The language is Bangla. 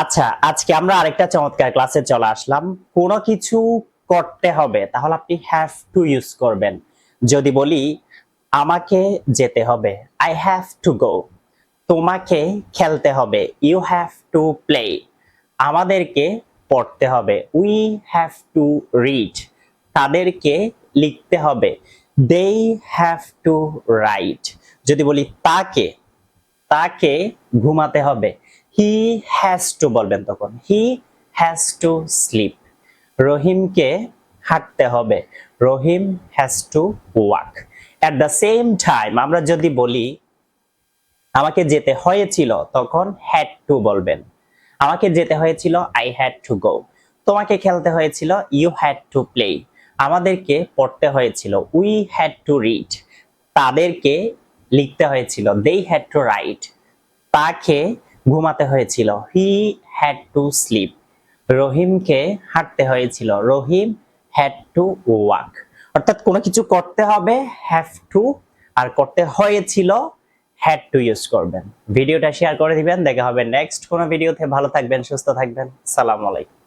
আচ্ছা, আজকে আমরা আরেকটা চমৎকার ক্লাসে চলে আসলাম। কোনো কিছু করতে হবে তাহলে আপনি হ্যাভ টু ইউজ করবেন। যদি বলি আমাকে যেতে হবে, আই হ্যাভ টু গো। তোমাকে খেলতে হবে, ইউ হ্যাভ টু প্লে। আমাদেরকে পড়তে হবে, উই হ্যাভ টু রিড। তাদেরকে লিখতে হবে, দে হ্যাভ টু রাইট। যদি বলি তাকে, তাকে ঘুমাতে হবে, হি হ্যাজ টু বলবেন তখন, হি হ্যাজ টু স্লিপ। রহিমকে হাঁটতে হবে, Rahim has to walk. At the same time আমরা যদি বলি আমাকে যেতে হয়েছিল তখন হ্যাড টু বলবেন। আমাকে যেতে হয়েছিল, আই হ্যাড টু গো। তোমাকে খেলতে হয়েছিল, ইউ হ্যাড টু প্লে। আমাদেরকে পড়তে হয়েছিল, উই হ্যাড টু রিড। তাদেরকে লিখতে হয়েছিল, দে হ্যাড টু রাইট। তাকে ঘুমাতে হয়েছিল, হি হ্যাড টু স্লিপ। রহিমকে হাঁটতে হয়েছিল, রহিম হ্যাড টু ওয়াক। অর্থাৎ কোনো কিছু করতে হবে হ্যাভ টু, আর করতে হয়েছিল হ্যাড টু ইউজ করবেন। ভিডিওটা শেয়ার করে দিবেন। দেখা হবে নেক্সট কোনো ভিডিওতে। ভালো থাকবেন, সুস্থ থাকবেন। সালাম আলাইকুম।